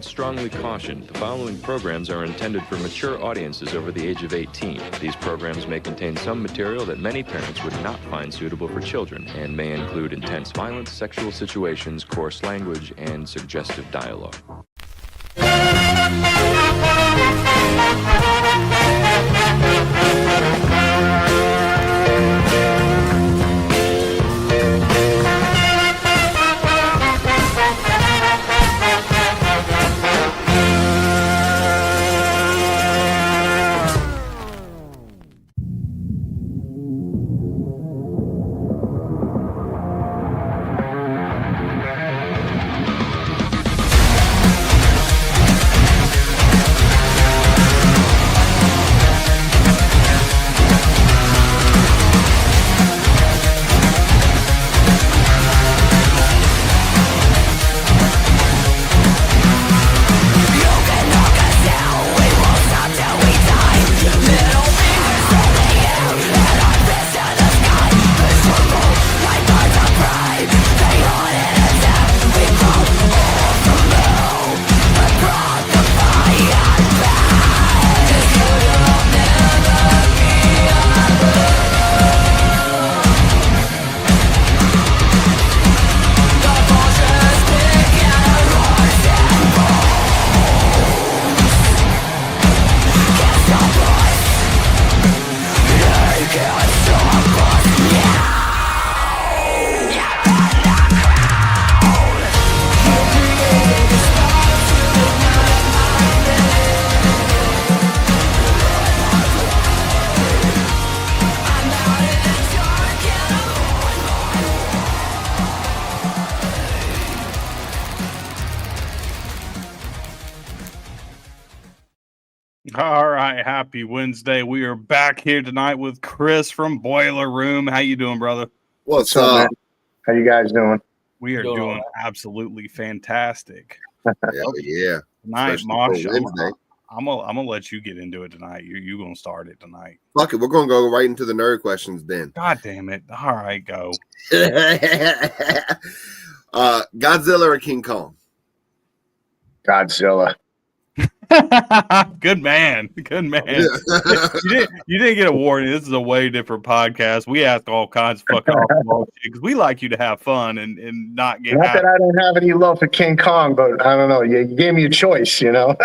Parents strongly caution the following programs are intended for mature audiences over the age of 18. These programs may contain some material that many parents would not find suitable for children and may include intense violence, sexual situations, coarse language, and suggestive dialogue. All right, happy Wednesday. We are back here tonight with Chris from Boiler Room. How you doing, brother? What's up, man? How you guys doing? We are doing absolutely fantastic. Yeah. Tonight, Mosh, I'm gonna let you get into it tonight. You're gonna start it tonight. Fuck it, we're gonna go right into the nerd questions then. God damn it! All right, go. Godzilla or King Kong? Godzilla. Good man. You didn't get a warning. This is a way different podcast. We ask all kinds of fucking off because we like you to have fun and not get. Not that I don't have any love for King Kong, but I don't know. You gave me a choice, you know.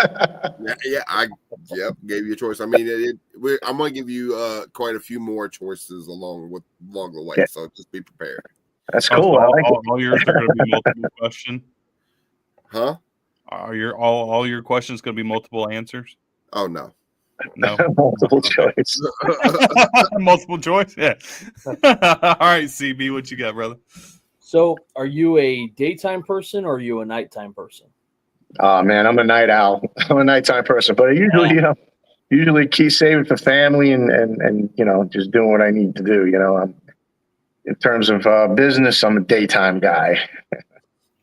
Gave you a choice. I mean, I'm gonna give you quite a few more choices along the way. Yeah. So just be prepared. That's cool. All yours are going to be multiple question. Huh? Are all your questions going to be multiple answers? Oh no. Multiple choice. Multiple choice. Yeah. All right, CB, what you got, brother? So, are you a daytime person or are you a nighttime person? Oh man, I'm a night owl. I'm a nighttime person, but I usually keep saving for family and just doing what I need to do. In terms of business, I'm a daytime guy.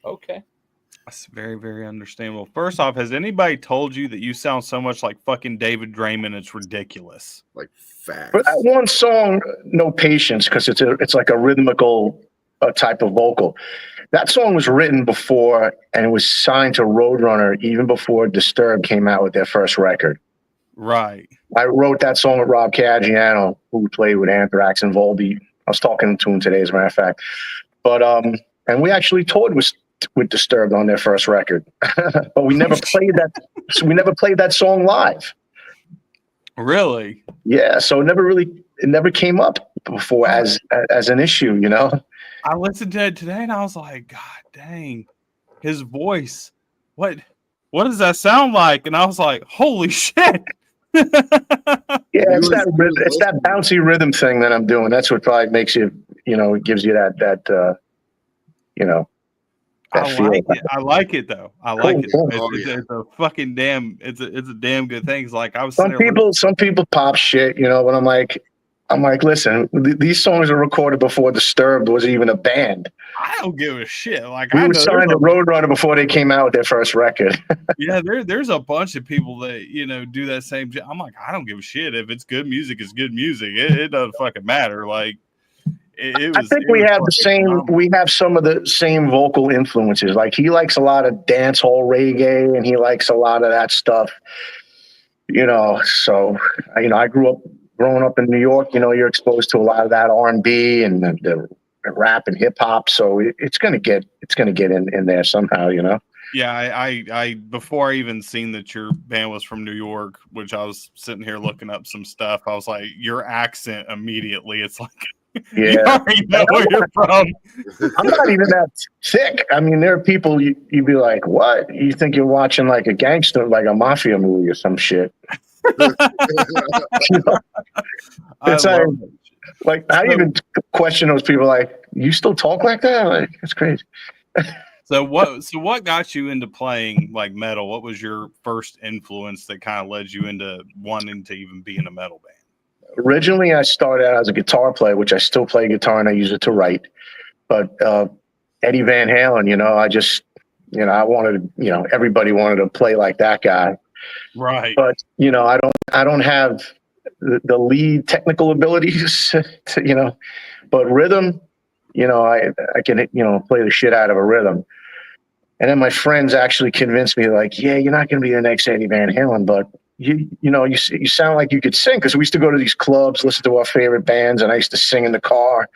Okay. That's very, very understandable. First off, has anybody told you that you sound so much like fucking David Draymond? It's ridiculous. Like facts. But that one song, No Patience, because it's like a rhythmical type of vocal. That song was written before and it was signed to Roadrunner even before Disturbed came out with their first record. Right. I wrote that song with Rob Caggiano, who played with Anthrax and Volbeat. I was talking to him today, as a matter of fact. But and we actually toured with Disturbed on their first record, but we never played that. So we never played that song live. Really? Yeah. So it never came up before as an issue. I listened to it today and I was like, God dang, his voice. What does that sound like? And I was like, holy shit. Yeah, it's that bouncy rhythm thing that I'm doing. That's what probably makes you, gives you that I like it though. I like it. Cool. It's a fucking damn. It's a damn good thing. It's like I was. Some people pop shit, but I'm like, listen, these songs are recorded before Disturbed was even a band. I don't give a shit. Like we were signed to Roadrunner before they came out with their first record. Yeah, there's a bunch of people that do that same shit. I'm like, I don't give a shit if it's good music. It's good music. It doesn't fucking matter. Like. it I was. think It we was have the fucking same. phenomenal. We have some of the same vocal influences. Like he likes a lot of dance hall reggae, and he likes a lot of that stuff. So I growing up in New York. You're exposed to a lot of that R&B and the rap and hip hop. So it's gonna get in there somehow. Yeah, I before I even seen that your band was from New York, which I was sitting here looking up some stuff. I was like, your accent immediately. It's like you Yeah. already know where you're from. I'm not even that thick. I mean, there are people you'd be like, what? You think you're watching like a gangster, like a mafia movie or some shit. You know? I It's love like, it. I So- even question those people like, you still talk like that? Like, it's crazy. So what got you into playing like metal? What was your first influence that kind of led you into wanting to even be in a metal band? Originally, I started out as a guitar player, which I still play guitar and I use it to write. But Eddie Van Halen, I just, I wanted to, everybody wanted to play like that guy. Right. But I don't have the lead technical abilities to, but rhythm, I can, play the shit out of a rhythm. And then my friends actually convinced me, like, yeah, you're not going to be the next Eddie Van Halen, but you sound like you could sing, because we used to go to these clubs, listen to our favorite bands, and I used to sing in the car.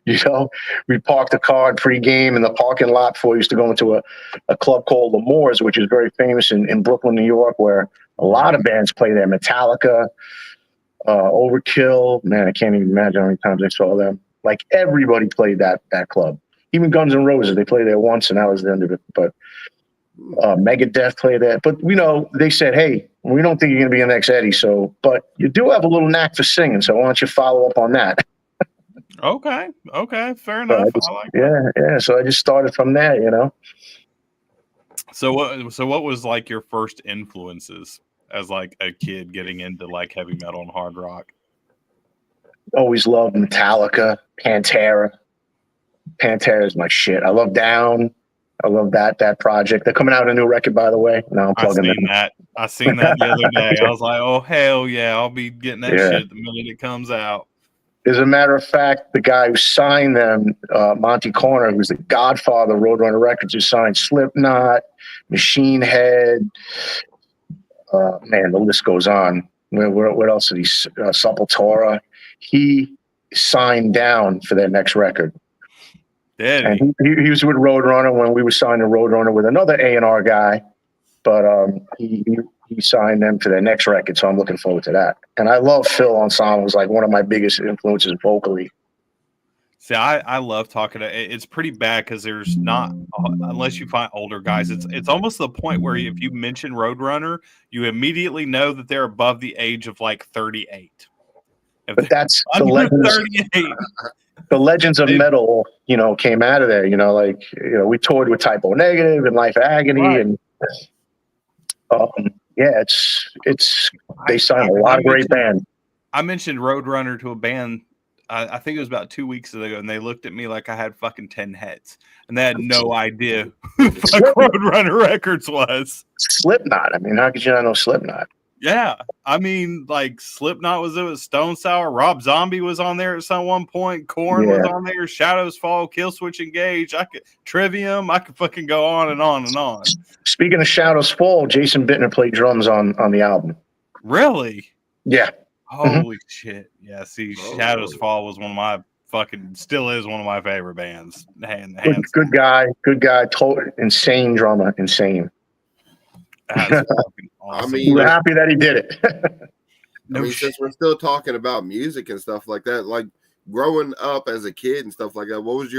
We parked the car pregame in the parking lot before we used to go into a club called L'Amour's, which is very famous in Brooklyn, New York, where a lot of bands play there. Metallica, Overkill. Man, I can't even imagine how many times I saw them. Like everybody played that club. Even Guns N' Roses, they played there once, and that was the end of it. But Megadeth played there. But they said, "Hey, we don't think you're going to be the next Eddie. So, but you do have a little knack for singing. So why don't you follow up on that?" Okay, fair So enough. I like that. yeah. So I just started from there. So what was like your first influences as like a kid getting into like heavy metal and hard rock? Always loved Metallica, Pantera. Pantera is my shit. I love Down. I love that project. They're coming out with a new record, by the way. Now I'm plugging them. I seen that the other day. I was like, oh hell yeah, I'll be getting that Yeah. shit the minute it comes out. As a matter of fact, the guy who signed them, Monty Corner, who's the godfather of Roadrunner Records, who signed Slipknot, Machine Head. Man, the list goes on. What else are these? Sepultura. He signed Down for their next record. Did And he was with Roadrunner when we were signing Roadrunner with another A&R guy, but he signed them for their next record, so I'm looking forward to that. And I love Phil Anselmo, was like one of my biggest influences vocally. See, I love talking to. It's pretty bad because there's not, unless you find older guys. It's almost the point where if you mention Roadrunner, you immediately know that they're above the age of like 38. But that's the Under legends. 38. The legends of metal, came out of there. We toured with Typo Negative and Life Agony, Right. and yeah, it's they signed a lot of great bands. I mentioned Roadrunner to a band. I think it was about 2 weeks ago, and they looked at me like I had fucking 10 heads, and they had no idea who fuck Roadrunner Records was. Slipknot. I mean, how could you not know Slipknot? Yeah, I mean, like Slipknot was it, Stone Sour, Rob Zombie was on there at some one point, Korn was on there, Shadows Fall, Killswitch Engage, Trivium, I could fucking go on and on and on. Speaking of Shadows Fall, Jason Bittner played drums on the album. Really? Yeah. Holy shit. Yeah, see, Shadows Fall was one of my still is one of my favorite bands. Good guy. Total insane drummer. Insane. That's fucking awesome. I mean, we're happy that he did it. Since we're still talking about music and stuff like that, like growing up as a kid and stuff like that, what was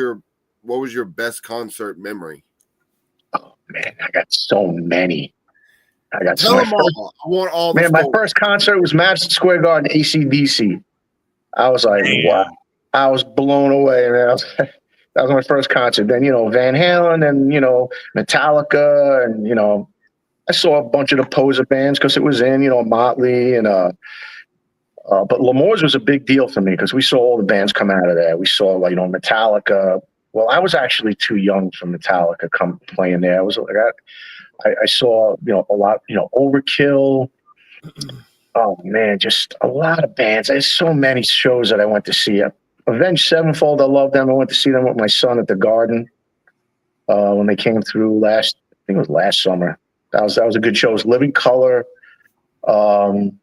your best concert memory? Oh man, I got so many. Tell them all. I want all. Man, my first concert was Madison Square Garden, AC/DC. I was like, wow. I was blown away, man. That was my first concert. Then, Van Halen and, Metallica and, I saw a bunch of the poser bands because it was in, Motley and but L'Amour's was a big deal for me because we saw all the bands come out of there. We saw Metallica. Well, I was actually too young for Metallica come playing there. I saw a lot, Overkill. Oh man, just a lot of bands. There's so many shows that I went to see. Avenged Sevenfold, I love them. I went to see them with my son at the Garden when they came through I think it was last summer. That was a good show. It was Living Color, Falling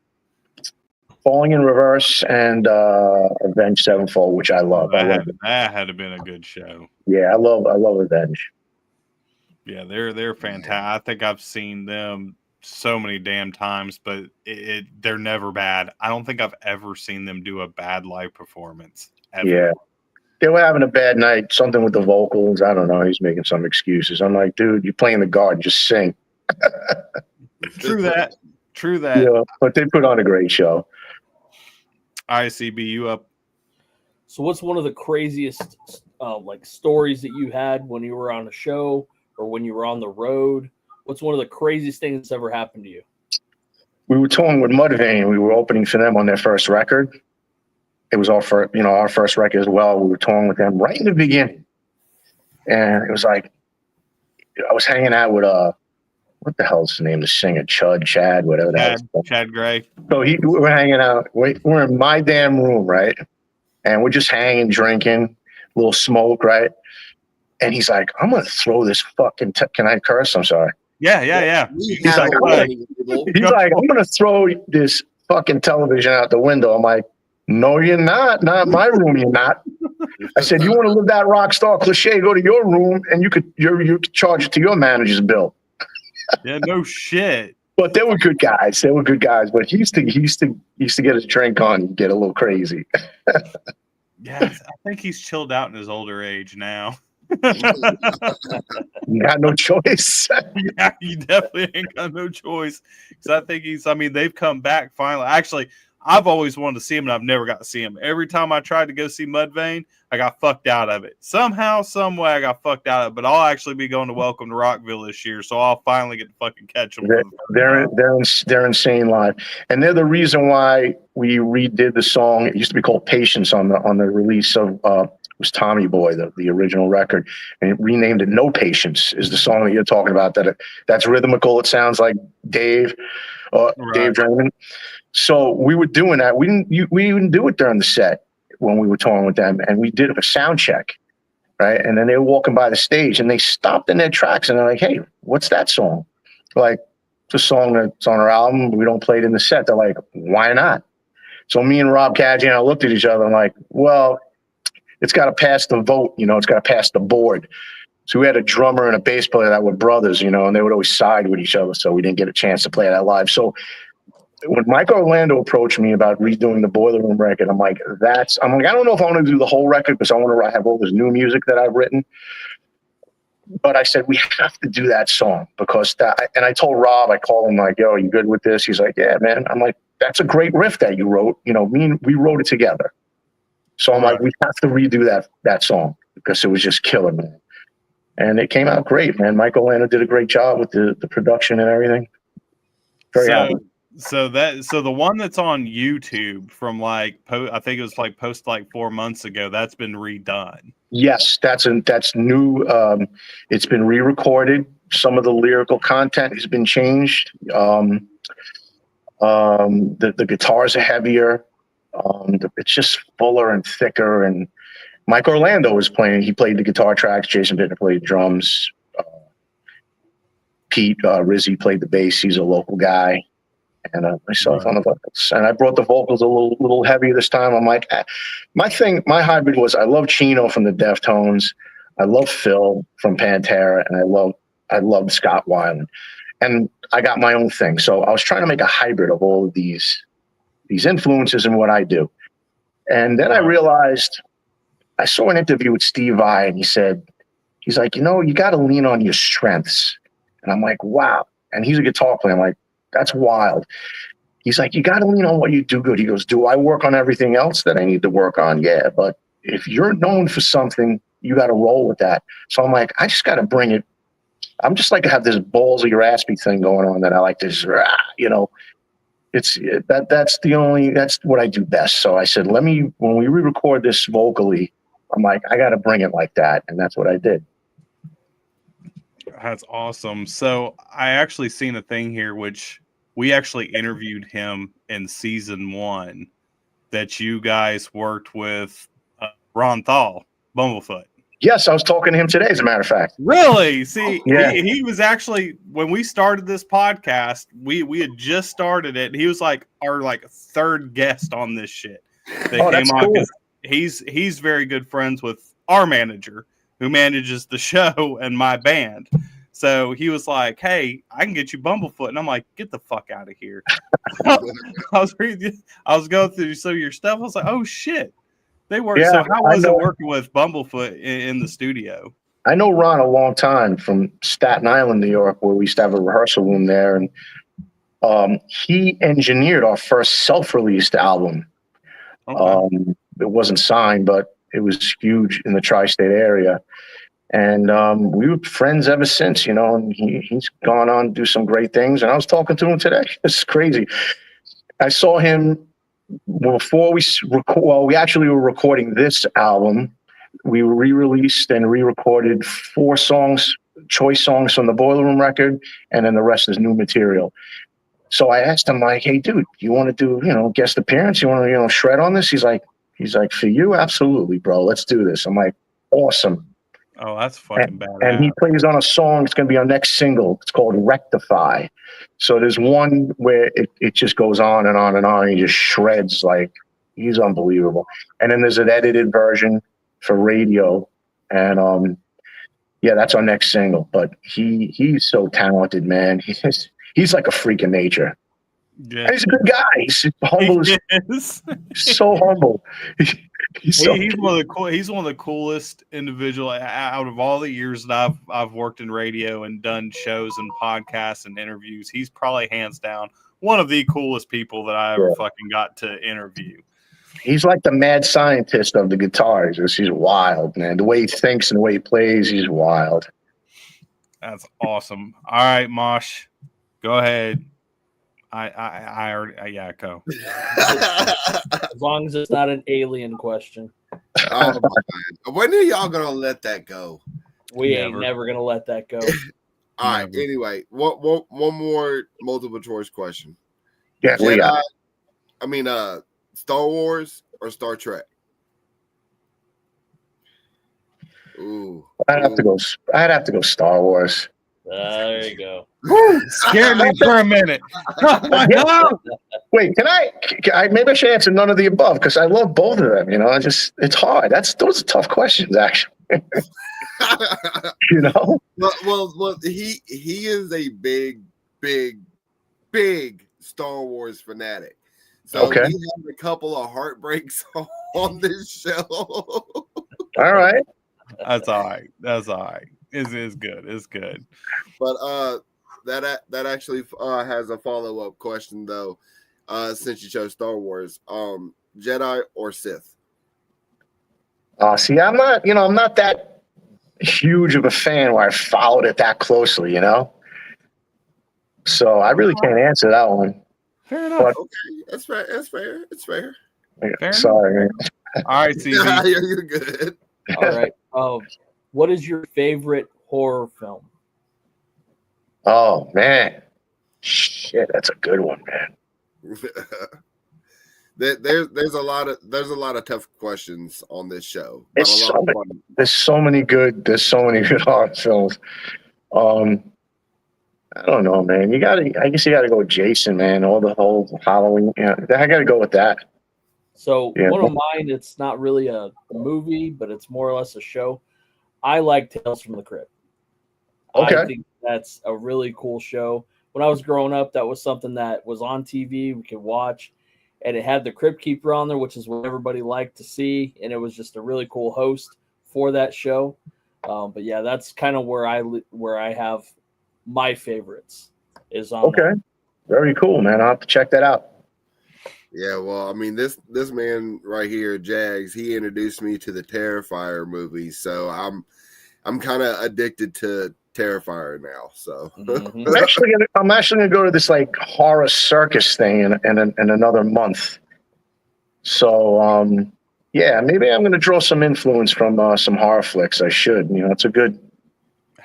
in Reverse, and Avenged Sevenfold, which I love. That had to been a good show. Yeah, I love Avenged. Yeah, they're fantastic. I think I've seen them so many damn times, but they're never bad. I don't think I've ever seen them do a bad live performance. Ever. Yeah. They were having a bad night, something with the vocals. I don't know. He's making some excuses. I'm like, dude, you're playing the Garden, just sing. True that. Yeah, but they put on a great show. ICB, you up? So what's one of the craziest like stories that you had when you were on a show or when you were on the road? What's one of the craziest things that's ever happened to you? We were touring with Mudvayne. We were opening for them on their first record. It was our first record as well. We were touring with them right in the beginning. And it was like, I was hanging out with, what the hell's the name of the singer? Chad, whatever that was. Chad Gray. So we're hanging out. We're in my damn room, right? And we're just hanging, drinking, a little smoke, right? And he's like, I'm going to throw this fucking, can I curse? I'm sorry. Yeah. He's like, I'm going to throw this fucking television out the window. I'm like, no, you're not. Not in my room, you're not. I said, you want to live that rock star cliche, go to your room and you could charge it to your manager's bill. Yeah, no shit. But they were good guys. But he used to get his drink on and get a little crazy. Yeah, I think he's chilled out in his older age now. You got no choice. Yeah, you definitely ain't got no choice. Because I think they've come back finally. Actually, I've always wanted to see him, and I've never got to see him. Every time I tried to go see Mudvayne, I got fucked out of it. Somehow, some way, I got fucked out of it. But I'll actually be going to Welcome to Rockville this year, so I'll finally get to fucking catch them. They're insane live, and they're the reason why we redid the song. It used to be called Patience on the release of it was Tommy Boy, the original record, and it renamed it No Patience. Is the song that you're talking about? That's rhythmical. It sounds like Dave Draymond. So we were doing that. We didn't do it during the set when we were touring with them, and we did a sound check, right? And then they were walking by the stage, and they stopped in their tracks, and they're like, "Hey, what's that song?" Like, it's a song that's on our album. We don't play it in the set. They're like, "Why not?" So me and Rob Caggiano looked at each other and like, "Well, it's got to pass the vote. It's got to pass the board." So we had a drummer and a bass player that were brothers, and they would always side with each other. So we didn't get a chance to play that live. So when Mike Orlando approached me about redoing the Boiler Room record, I'm like, I don't know if I want to do the whole record because I want to have all this new music that I've written. But I said, we have to do that song because and I told Rob, I called him like, yo, you good with this? He's like, yeah, man. I'm like, that's a great riff that you wrote. We wrote it together. So I'm like, we have to redo that song because it was just killer, man. And it came out great, man. Mike Orlando did a great job with the production and everything. Very happy. So the one that's on YouTube from I think it was posted 4 months ago, that's been redone. Yes, that's new. It's been re-recorded. Some of the lyrical content has been changed. The guitars are heavier. It's just fuller and thicker. And Mike Orlando was playing. He played the guitar tracks. Jason Bittner played drums. Pete Rizzi played the bass. He's a local guy. And myself on the vocals. And I brought the vocals a little heavy this time. I'm like, my hybrid was I love Chino from the Deftones. I love Phil from Pantera. And I love Scott Weiland. And I got my own thing. So I was trying to make a hybrid of all of these influences in what I do. And then I realized I saw an interview with Steve Vai, and he's like, you got to lean on your strengths. And I'm like, wow. And he's a guitar player. I'm like, that's wild. He's like, you got to lean on what you do good. He goes, do I work on everything else that I need to work on? Yeah, but if you're known for something, you got to roll with that. So I'm like, I just got to bring it. I'm just like, I have this balls of your ass beat thing going on that I like this, that's what I do best. So I said, when we re-record this vocally, I'm like, I got to bring it like that. And that's what I did. That's awesome. So I actually seen a thing here, which we actually interviewed him in season 1 that you guys worked with Ron Thal, Bumblefoot. Yes, I was talking to him today, as a matter of fact. Really? See, Yeah. he was actually, when we started this podcast, we had just started it. And he was like our third guest on this shit. They came that's on cool. because he's very good friends with our manager, who manages the show and my band. So he was like, "Hey, I can get you Bumblefoot," and I'm like, "Get the fuck out of here!" I was going through some of your stuff. I was like, "Oh shit, they work." Yeah, so how was I it know. working with Bumblefoot in the studio? I know Ron a long time from Staten Island, New York, where we used to have a rehearsal room there, and he engineered our first self-released album. Okay. It wasn't signed, but it was huge in the tri-state area. And we were friends ever since, you know, and he's gone on to do some great things. And I was talking to him today. It's crazy. I saw him before we record. Well, we actually were recording this album. We re-released and re-recorded 4 songs, choice songs from the Boiler Room record, and then the rest is new material. So I asked him, like, "Hey, dude, you want to do, you know, guest appearance? You want to, you know, shred on this?" He's like, "For you, absolutely, bro. Let's do this." I'm like, "Awesome." Oh, that's fucking badass. And he plays on a song. It's going to be our next single. It's called Rectify. So there's one where it just goes on and on and on. And he just shreds, like, he's unbelievable. And then there's an edited version for radio. And yeah, that's our next single. But he's so talented, man. He's like a freak of nature. Yeah. And he's a good guy. He's humble. So humble. He's one of the coolest individual out of all the years that I've worked in radio and done shows and podcasts and interviews. He's probably hands down one of the coolest people that I ever fucking got to interview. He's like the mad scientist of the guitars. He's wild, man. The way he thinks and the way he plays, he's wild. That's awesome. All right, Mosh, go ahead. I already, yeah, go. As long as it's not an alien question. Oh, man. When are y'all gonna let that go? We ain't never gonna let that go. All right. Anyway, one more multiple choice question. Yeah, Star Wars or Star Trek? Ooh, I'd have to go Star Wars. There you go. Scared me for a minute. Wait, can I maybe I should answer none of the above because I love both of them. You know, it's hard. Those are tough questions, actually. You know. Well, he is a big Star Wars fanatic. So we have a couple of heartbreaks on this show. All right. That's all right. It's good. It's good. But that actually has a follow-up question though. Since you chose Star Wars, Jedi or Sith? See, I'm not that huge of a fan where I followed it that closely, you know. So I really can't answer that one. Fair enough. But, okay, that's fair. It's fair. Sorry, man. All right, CV. You're good. All right. What is your favorite horror film? Oh man, shit, that's a good one, man. There's a lot of tough questions on this show. There's so many good horror films. I don't know, man. I guess you gotta go with Jason, man. The whole Halloween. Yeah, I gotta go with that. So one of mine, it's not really a movie, but it's more or less a show. I like Tales from the Crypt. Okay. I think that's a really cool show. When I was growing up, that was something that was on TV we could watch, and it had the Crypt Keeper on there, which is what everybody liked to see, and it was just a really cool host for that show. But yeah, that's kind of where I have my favorites is on. Okay, very cool, man. I'll have to check that out. Yeah, well, I mean, this man right here, Jagz, he introduced me to the Terrifier movie, so I'm kind of addicted to Terrifier now. So I'm actually gonna go to this like horror circus thing in another month. So yeah, maybe I'm gonna draw some influence from some horror flicks. I should, you know, it's a good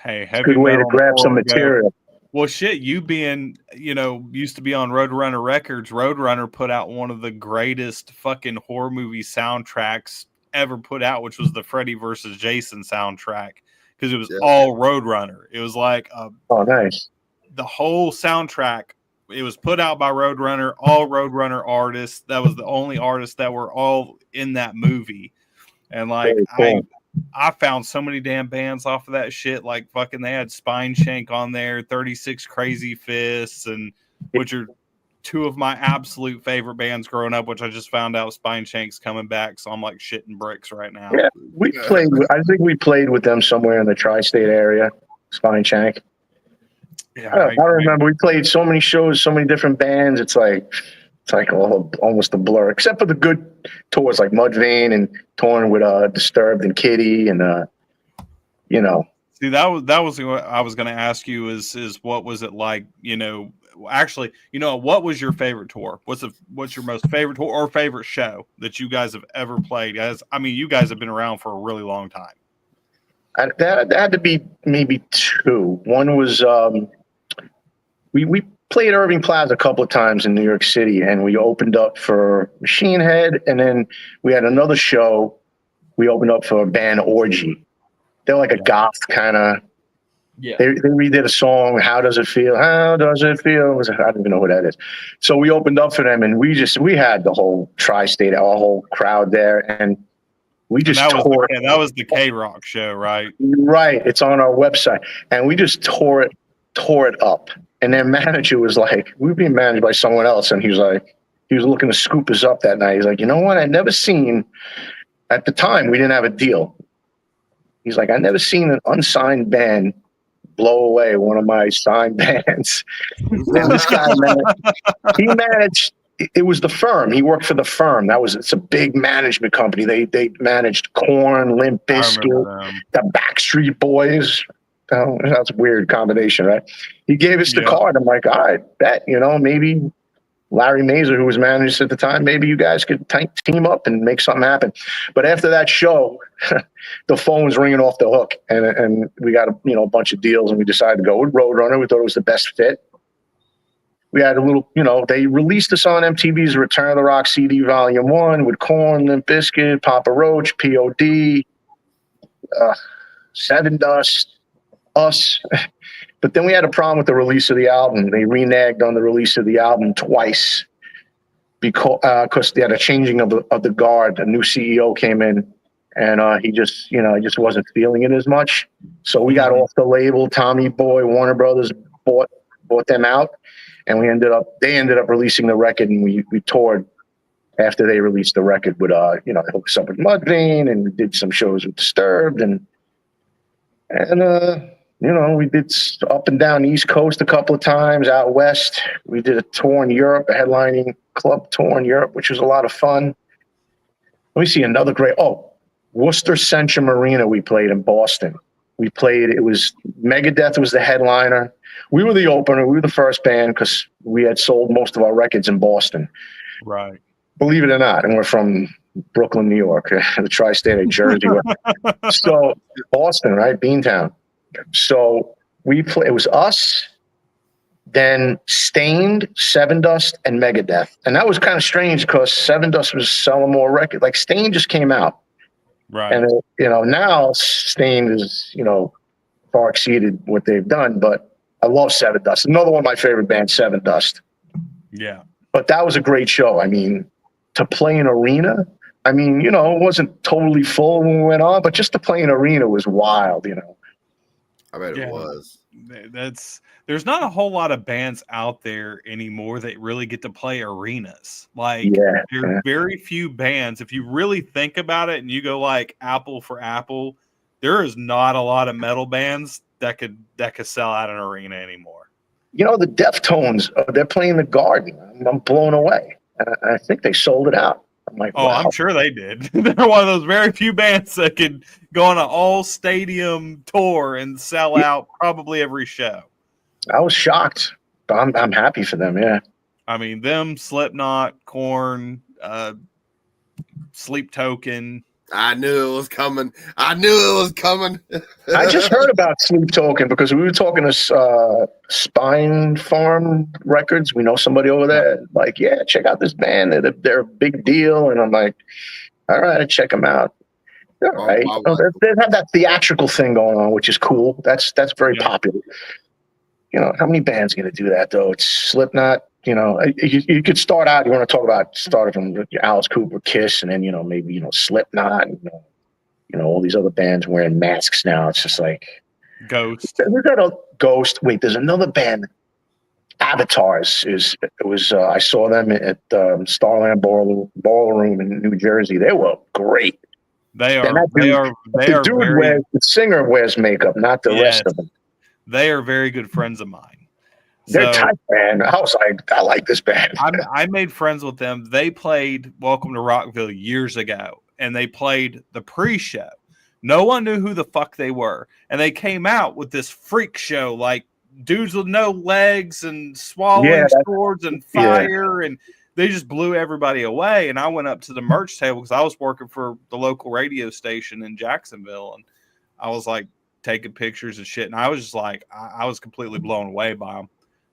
way to grab some material. Well, shit, you being, used to be on Roadrunner Records. Roadrunner put out one of the greatest fucking horror movie soundtracks ever put out, which was the Freddy versus Jason soundtrack, because it was all Roadrunner. It was like nice. The whole soundtrack. It was put out by Roadrunner, all Roadrunner artists. That was the only artists that were all in that movie. And like cool. I found so many damn bands off of that shit. Like fucking, they had Spine Shank on there, 36 Crazy Fists, and which are two of my absolute favorite bands growing up. Which I just found out Spine Shank's coming back, so I'm like shitting bricks right now. Yeah, I think we played with them somewhere in the tri-state area. Spine Shank. Yeah, I remember we played so many shows, so many different bands. It's like almost a blur, except for the good tours like Mudvayne and touring with Disturbed and Kitty and See, that was what I was going to ask you is what was it like? Actually, what was your favorite tour? What's your most favorite tour or favorite show that you guys have ever played? You guys have been around for a really long time. That had to be maybe two. One was we played Irving Plaza a couple of times in New York City, and we opened up for Machine Head, and then we had another show. We opened up for a band Orgy. They're like a goth kind of. Yeah. They redid a song. How does it feel? How does it feel? I don't even know who that is. So we opened up for them, and we had the whole tri-state, our whole crowd there, and we just tore it. That was the K-Rock show, right? Right. It's on our website, and we just tore it up. And their manager was like, we were being managed by someone else, and he was looking to scoop us up that night. He's like, you know what? I'd never seen, at the time, we didn't have a deal. He's like, I've never seen an unsigned band blow away one of my signed bands. And this guy, he managed, it was the Firm. He worked for the Firm. It's a big management company. They managed Korn, Limp Bizkit, the Backstreet Boys. Oh, that's a weird combination, right? He gave us the card. I'm like, I bet, maybe Larry Mazer, who was manager at the time, maybe you guys could team up and make something happen. But after that show, the phone was ringing off the hook, and we got a bunch of deals, and we decided to go with Roadrunner. We thought it was the best fit. We had a little, they released us on MTV's Return of the Rock CD Volume 1 with Korn, Limp Bizkit, Papa Roach, P.O.D., Seven Dust, us. But then we had a problem with the release of the album. They reneged on the release of the album twice because they had a changing of the guard. A new CEO came in, and he just wasn't feeling it as much. So we got off the label. Tommy Boy, Warner Brothers bought them out, and they ended up releasing the record, and we toured after they released the record with hooked us up with Mudvayne, and we did some shows with Disturbed, and we did up and down the East Coast a couple of times, out west. We did a tour in Europe, a headlining club tour in Europe, which was a lot of fun. Let me see another great. Worcester Centrum Arena. We played in Boston. It was Megadeth was the headliner. We were the opener. We were the first band because we had sold most of our records in Boston. Right. Believe it or not, and we're from Brooklyn, New York, the tri-state of Jersey. So Boston, right? Beantown. So it was us, then Stained, Seven Dust, and Megadeth. And that was kind of strange because Seven Dust was selling more records. Like Stained just came out. Right. And, now Stained is, far exceeded what they've done. But I love Seven Dust. Another one of my favorite bands, Seven Dust. Yeah. But that was a great show. I mean, to play an arena, it wasn't totally full when we went on, but just to play an arena was wild, I bet it was. There's not a whole lot of bands out there anymore that really get to play arenas. Like there are very few bands. If you really think about it and you go like apple for apple, there is not a lot of metal bands that could sell out an arena anymore. The Deftones, they're playing the Garden. I'm blown away. I think they sold it out. I'm like, wow. I'm sure they did. They're one of those very few bands that could go on an all-stadium tour and sell out probably every show. I was shocked. I'm happy for them, yeah. Them, Slipknot, Korn, Sleep Token. I knew it was coming. I just heard about Sleep Token because we were talking to Spine Farm Records. We know somebody over there. Like, yeah, check out this band. They're a big deal. And I'm like, all right, check them out. All right. I like They have that theatrical thing going on, which is cool. That's very Yeah. popular. You know, how many bands are going to do that though? It's Slipknot. You know, you could start out. You want to talk about starting from Alice Cooper, Kiss, and then maybe Slipknot, and all these other bands wearing masks now. It's just like Ghost. we got a Ghost. Wait, there's another band. Avatars I saw them at Starland Ballroom in New Jersey. They were great. They are The singer wears makeup, not the rest of them. They are very good friends of mine. They're tight, man. I was like, I like this band. I made friends with them. They played Welcome to Rockville years ago, and they played the pre-show. No one knew who the fuck they were, and they came out with this freak show, like dudes with no legs and swallowing swords and fire, and they just blew everybody away. And I went up to the merch table because I was working for the local radio station in Jacksonville, and I was like taking pictures and shit. And I was just like, I was completely blown away by them.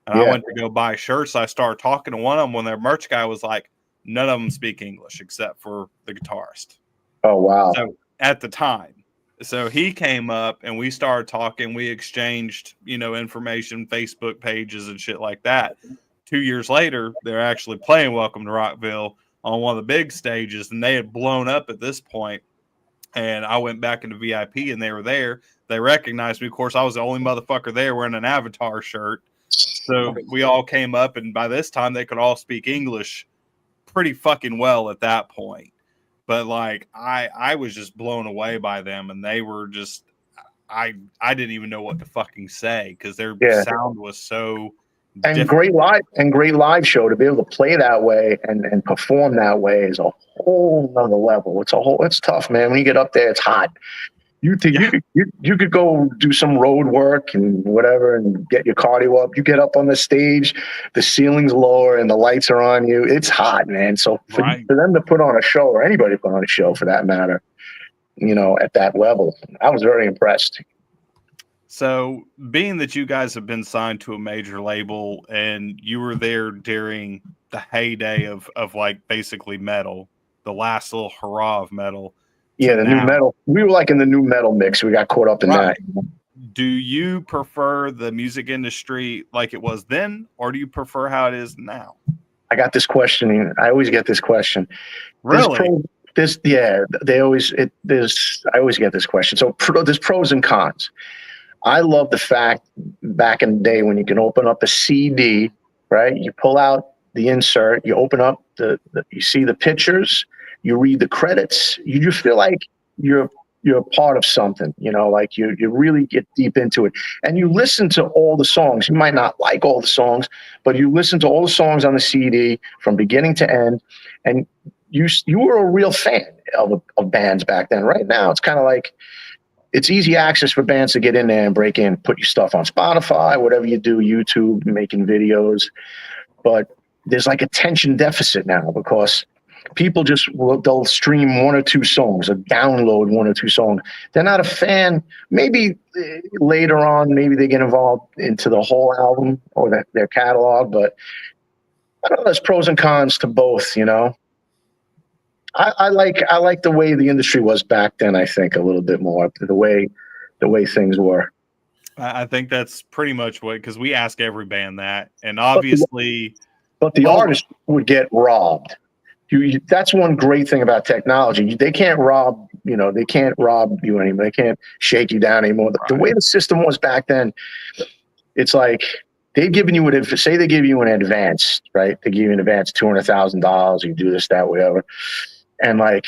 And I went to go buy shirts. I started talking to one of them when their merch guy was like, none of them speak English except for the guitarist. Oh, wow. So at the time. So he came up and we started talking. We exchanged, information, Facebook pages and shit like that. 2 years later, they're actually playing Welcome to Rockville on one of the big stages, and they had blown up at this point. And I went back into VIP and they were there. They recognized me. Of course, I was the only motherfucker there wearing an Avatar shirt. So we all came up, and by this time they could all speak English pretty fucking well at that point. But like I was just blown away by them, and they were just I didn't even know what to fucking say because their sound was so different. Great live show to be able to play that way and perform that way is a whole nother level. It's tough, man. When you get up there, it's hot. You could go do some road work and whatever and get your cardio up. You get up on the stage, the ceiling's lower and the lights are on you. It's hot, man. So for them to put on a show, or anybody put on a show for that matter, at that level, I was very impressed. So being that you guys have been signed to a major label and you were there during the heyday of like basically metal, the last little hurrah of metal. Yeah, the new metal. We were like in the new metal mix. We got caught up in that. Do you prefer the music industry like it was then, or do you prefer how it is now? I got this question. I always get this question. Really? I always get this question. So there's pros and cons. I love the fact back in the day when you can open up a CD, right? You pull out the insert, you open up you see the pictures. You read the credits, you just feel like you're a part of something, like you really get deep into it. And you listen to all the songs. You might not like all the songs, but you listen to all the songs on the CD from beginning to end. And you were a real fan of bands back then. Right now, it's kind of like it's easy access for bands to get in there and break in, put your stuff on Spotify, whatever you do, YouTube, making videos. But there's like attention deficit now because people they'll stream one or two songs or download one or two songs. They're not a fan. Maybe later on, maybe they get involved into the whole album or their catalog, but I don't know, there's pros and cons to both, I like the way the industry was back then, I think, a little bit more, the way things were. I think that's pretty much because we ask every band that, and obviously but the artist would get robbed. That's one great thing about technology. They can't rob, they can't rob you anymore. They can't shake you down anymore. The way the system was back then, it's like they've given you say they give you an advance, right? They give you an advance $200,000. You do this, that, whatever. And like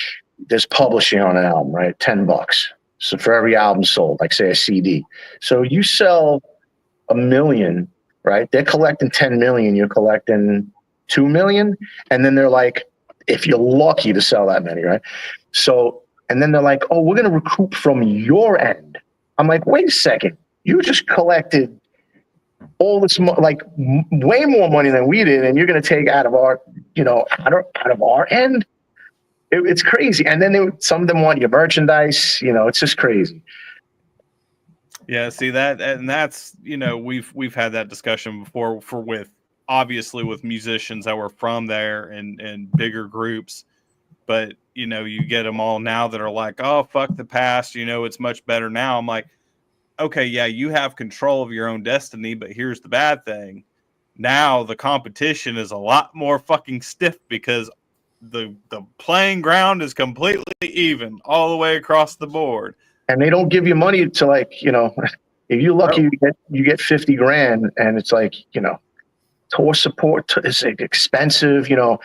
there's publishing on an album, right? $10. So for every album sold, like say a CD. So you sell 1 million, right? They're collecting 10 million. You're collecting 2 million. And then they're like, if you're lucky to sell that many, right? So, and then they're like, oh, we're going to recoup from your end. I'm like, wait a second. You just collected all this, way more money than we did. And you're going to take out of our, out of our end. It's crazy. And then some of them want your merchandise, it's just crazy. Yeah. See that. And that's, we've had that discussion before obviously with musicians that were from there and bigger groups. But, you know, you get them all now that are like, oh, fuck the past. You know, it's much better now. I'm like, okay, yeah, you have control of your own destiny, but here's the bad thing. Now the competition is a lot more fucking stiff because the playing ground is completely even all the way across the board. And they don't give you money to, like, you know, if you're lucky, Oh. you get 50 grand, and it's like, you know, tour support is expensive. You know,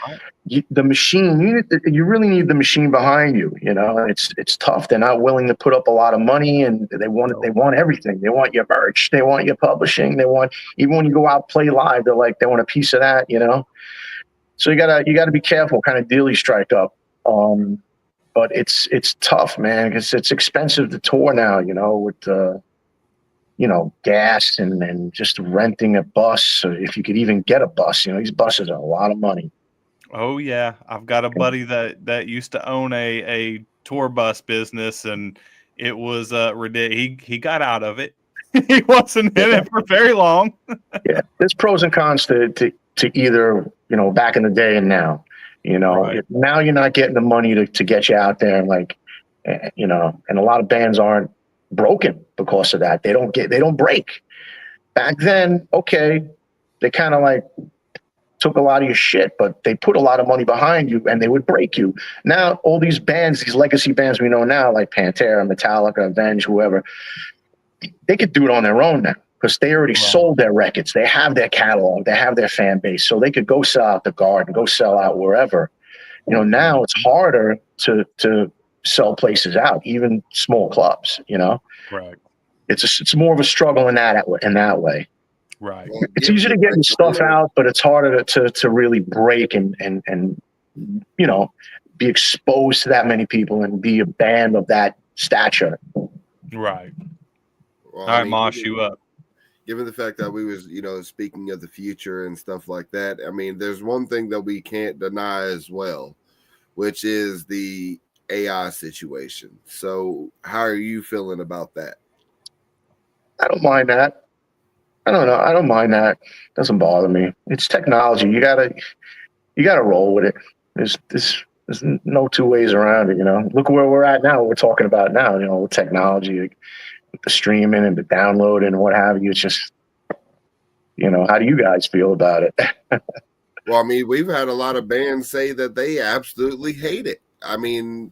the machine, you really need the machine behind you. You know, it's tough. They're not willing to put up a lot of money, and they want everything. They want your merch. They want your publishing. They want, even when you go out play live, they want a piece of that. You know, so you gotta be careful what kind of deal you strike up. But it's tough, man, because it's expensive to tour now. You know, with you know, gas and just renting a bus, if you could even get a bus. You know, these buses are a lot of money. Oh yeah, I've got a buddy that used to own a tour bus business, and it was ridiculous. He got out of it. He wasn't in it for very long. Yeah, there's pros and cons to either, you know, back in the day and now. You know, Right. Now you're not getting the money to get you out there, and, like, you know, and a lot of bands aren't broken because of that. They don't break. Back then, okay, they kind of like took a lot of your shit, but they put a lot of money behind you, and they would break you. Now all these bands, these legacy bands we know now, like Pantera, Metallica, Avenged, whoever, they could do it on their own now because they already sold their records. They have their catalog, they have their fan base, so they could go sell out the Garden, go sell out wherever. You know, now it's harder to sell places out, even small clubs. You know, Right. It's more of a struggle in that way. Right. Well, It's easier to get your stuff out, but it's harder to really break and you know, be exposed to that many people and be a band of that stature. Right. Well, All right, Mosh, you up. Given the fact that we was, you know, speaking of the future and stuff like that, I mean, there's one thing that we can't deny as well, which is the AI situation. So how are you feeling about that? I don't mind that. I don't know. I don't mind that. Doesn't bother me. It's technology. You gotta roll with it. There's no two ways around it. You know, look where we're at now. We're talking about now. You know, with technology, with the streaming and the downloading and what have you. It's just, you know, how do you guys feel about it? Well, I mean, we've had a lot of bands say that they absolutely hate it. I mean,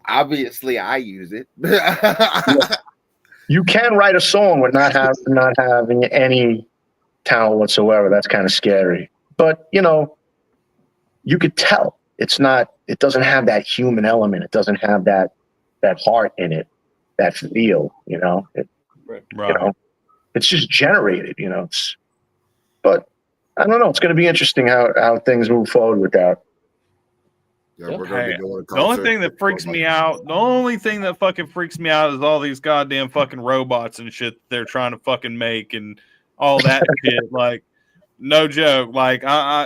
obviously, I use it. You can write a song with not having any talent whatsoever. That's kind of scary. But, you know, you could tell it doesn't have that human element. It doesn't have that heart in it, that feel, you know. Right. You know, it's just generated, you know. But I don't know. It's going to be interesting how things move forward with that. Yeah, we're gonna be going to The only thing that freaks me out, the only thing that fucking freaks me out is all these goddamn fucking robots and shit they're trying to fucking make and all that shit. Like, no joke. Like,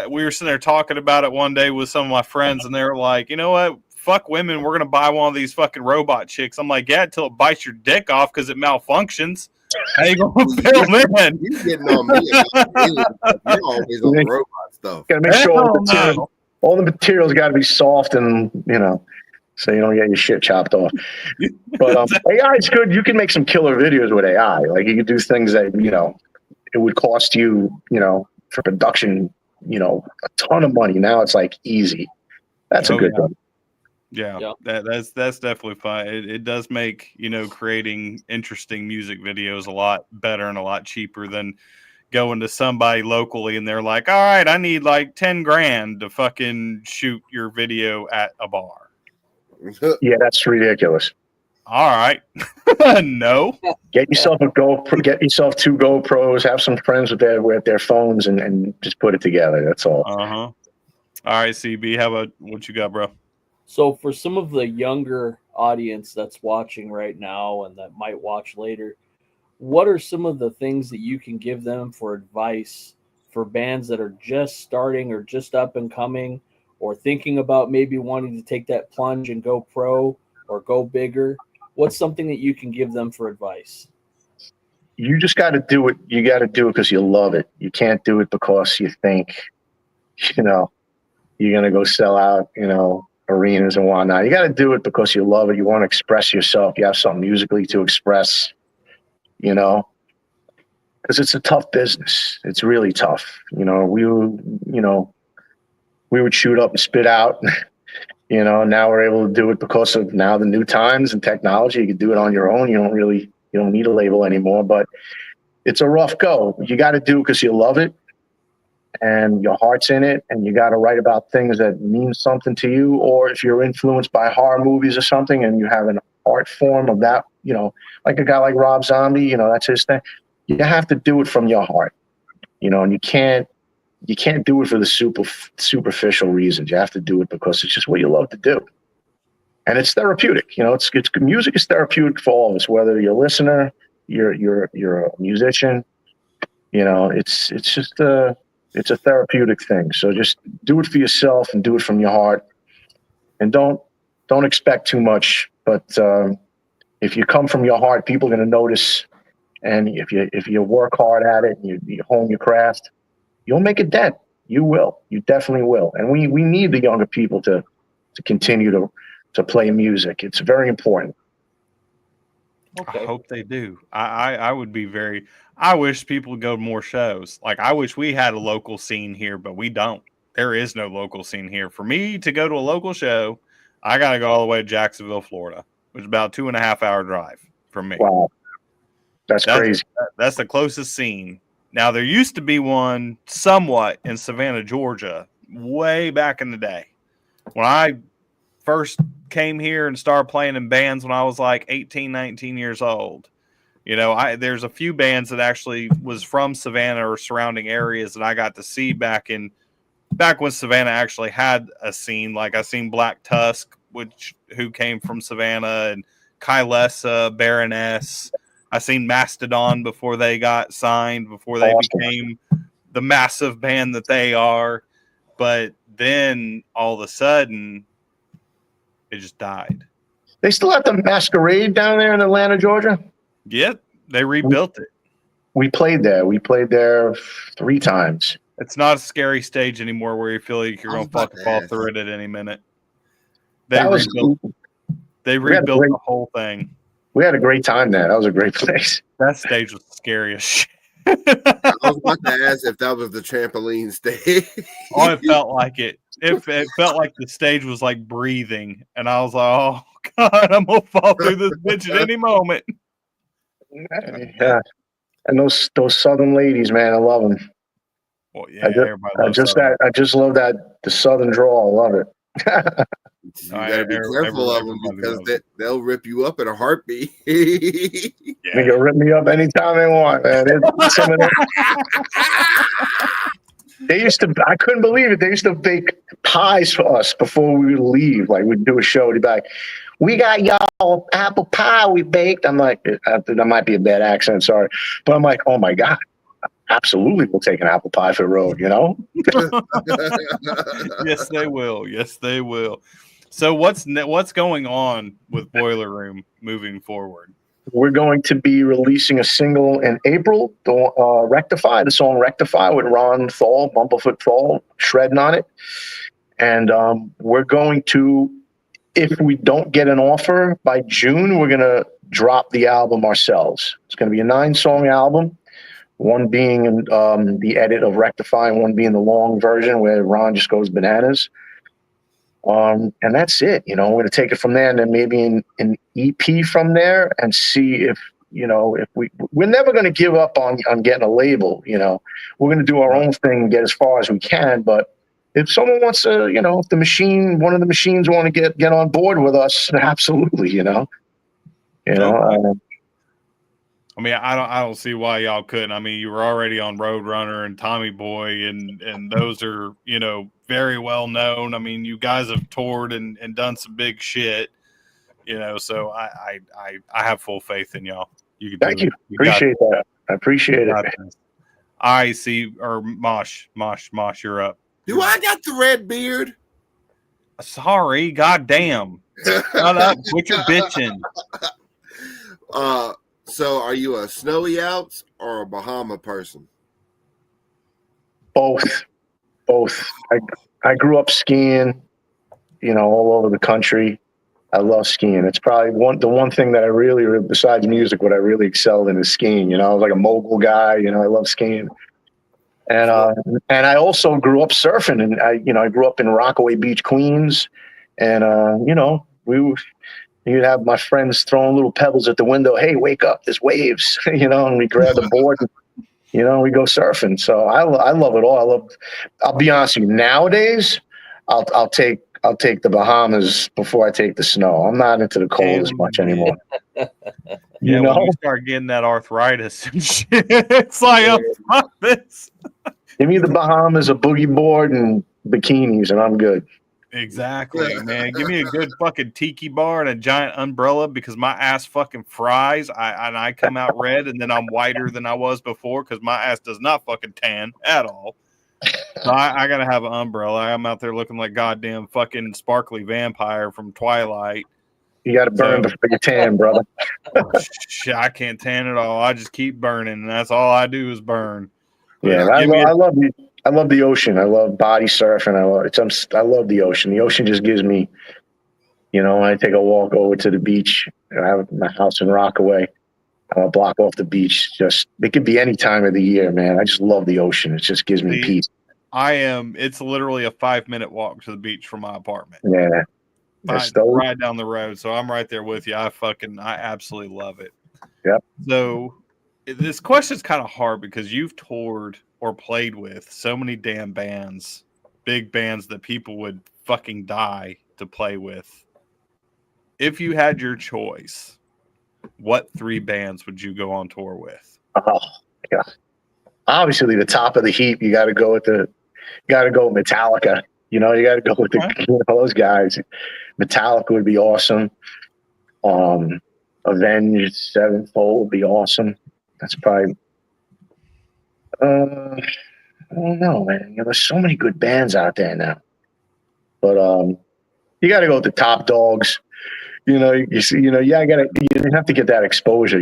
we were sitting there talking about it one day with some of my friends, and they were like, you know what? Fuck women. We're gonna buy one of these fucking robot chicks. I'm like, yeah, until it bites your dick off because it malfunctions. How you gonna feel then? You getting on me? You're always on robot stuff. Got to make sure all the materials got to be soft, and, you know, so you don't get your shit chopped off. But AI is good. You can make some killer videos with AI. Like, you can do things that, you know, it would cost you, you know, for production, you know, a ton of money. Now it's like easy. That's a good thing. Yeah, that's definitely fun. It does make, you know, creating interesting music videos a lot better and a lot cheaper than going to somebody locally and they're like, all right, I need like 10 grand to fucking shoot your video at a bar. Yeah, that's ridiculous. All right. No. Get yourself get yourself 2 GoPros, have some friends with their phones, and just put it together. That's all. All right, CB, how about what you got, bro? So for some of the younger audience that's watching right now and that might watch later, what are some of the things that you can give them for advice for bands that are just starting or just up and coming or thinking about maybe wanting to take that plunge and go pro or go bigger? What's something that you can give them for advice? You just got to do it. You got to do it because you love it. You can't do it because you think, you know, you're going to go sell out, you know, arenas and whatnot. You got to do it because you love it. You want to express yourself. You have something musically to express, you know, because it's a tough business. It's really tough. We would shoot up and spit out. Now we're able to do it because of now the new times and technology. You can do it on your own. You don't need a label anymore, but it's a rough go. You got to do it because you love it and your heart's in it, and you got to write about things that mean something to you. Or if you're influenced by horror movies or something and you have an art form of that, like a guy like Rob Zombie, that's his thing. You have to do it from your heart, and you can't do it for the superficial reasons. You have to do it because it's just what you love to do. And it's therapeutic. It's music is therapeutic for all of us, whether you're a listener, you're a musician, it's just it's a therapeutic thing. So just do it for yourself and do it from your heart, and don't expect too much. But if you come from your heart, people are going to notice. And if you work hard at it and you hone your craft, you'll make a dent. You will. You definitely will. And we need the younger people to continue to play music. It's very important. Okay. I hope they do. I would be I wish people would go to more shows. Like, I wish we had a local scene here, but we don't. There is no local scene here. For me to go to a local show, I got to go all the way to Jacksonville, Florida, which is about 2.5 hour drive from me. Wow. That's crazy. That's the closest scene. Now, there used to be one somewhat in Savannah, Georgia, way back in the day. When I first came here and started playing in bands when I was like 18, 19 years old. There's a few bands that actually was from Savannah or surrounding areas that I got to see back when Savannah actually had a scene. Like, I seen Black Tusk, who came from Savannah, and Kylesa, Baroness. I seen Mastodon before they got signed, before they became the massive band that they are. But then all of a sudden, it just died. They still have the Masquerade down there in Atlanta, Georgia? Yep, they rebuilt it. We played there. We played there 3 times. It's not a scary stage anymore where you feel like you're going to fucking fall through it at any minute. They rebuilt the whole thing. We had a great time there. That was a great place. That stage was scary as shit. I was about to ask if that was the trampoline stage. Oh, it felt like it. It felt like the stage was like breathing, and I was like, "Oh God, I'm gonna fall through this bitch at any moment." Yeah, and those Southern ladies, man, I love them. Well, yeah, I just love that the Southern drawl. I love it. You gotta be careful of them because they'll rip you up in a heartbeat. They can rip me up anytime they want, man. I couldn't believe it. They used to bake pies for us before we would leave. Like, we'd do a show. They'd be like, "We got y'all apple pie we baked." I'm like, that might be a bad accent, sorry. But I'm like, oh my God, absolutely we'll take an apple pie for the road, Yes, they will. Yes, they will. So what's going on with Boiler Room moving forward? We're going to be releasing a single in April, Rectify, the song Rectify with Ron Thal, Bumblefoot Thal, shredding on it. And we're going to, if we don't get an offer by June, we're going to drop the album ourselves. It's going to be a 9-song album, one being the edit of Rectify and one being the long version where Ron just goes bananas. And that's it. We're going to take it from there and then maybe an EP from there and see if we're never going to give up on getting a label. We're going to do our own thing and get as far as we can. But if someone wants to, if one of the machines want to get on board with us, absolutely, I mean, I don't see why y'all couldn't. I mean, you were already on Roadrunner and Tommy Boy, and those are, very well known. I mean, you guys have toured and done some big shit, so I have full faith in y'all. You can Thank you. Appreciate that. I appreciate it. I see, or Mosh, you're up. Do I got the red beard? Sorry, goddamn. Shut up. Quit your bitching. So are you a snowy Alps or a Bahama person? Both. I grew up skiing. all over the country. I love skiing. It's probably the one thing that I really, besides music, what I really excelled in is skiing. I was like a mogul guy. I love skiing. And I also grew up surfing, and I grew up in Rockaway Beach, Queens, and you'd have my friends throwing little pebbles at the window. Hey, wake up! There's waves, and we grab the board, and, we go surfing. So I love it all. I'll be honest with you. Nowadays, I'll take the Bahamas before I take the snow. I'm not into the cold as much anymore. Yeah, when you start getting that arthritis and shit, it's like this. Give me the Bahamas, a boogie board, and bikinis, and I'm good. Exactly, man. Give me a good fucking tiki bar and a giant umbrella because my ass fucking fries. I come out red, and then I'm whiter than I was before because my ass does not fucking tan at all. So I gotta have an umbrella. I'm out there looking like goddamn fucking sparkly vampire from Twilight. You got to burn before you tan, brother. I can't tan at all. I just keep burning, and that's all I do is burn. Yeah, I love the ocean. I love body surfing. I love the ocean. The ocean just gives me, when I take a walk over to the beach. I have my house in Rockaway. I'm a block off the beach. It could be any time of the year, man. I just love the ocean. It just gives me peace. It's literally a 5-minute walk to the beach from my apartment. Yeah. Right down the road. So I'm right there with you. I absolutely love it. Yep. So this question's kind of hard because you've toured or played with so many damn bands, big bands that people would fucking die to play with. If you had your choice, what 3 bands would you go on tour with? Oh, yeah. Obviously, the top of the heap. You got to go with Metallica. You got to go with those guys. Metallica would be awesome. Avenged Sevenfold would be awesome. That's probably. I don't know, man. There's so many good bands out there now, but you got to go with the top dogs. You have to get that exposure.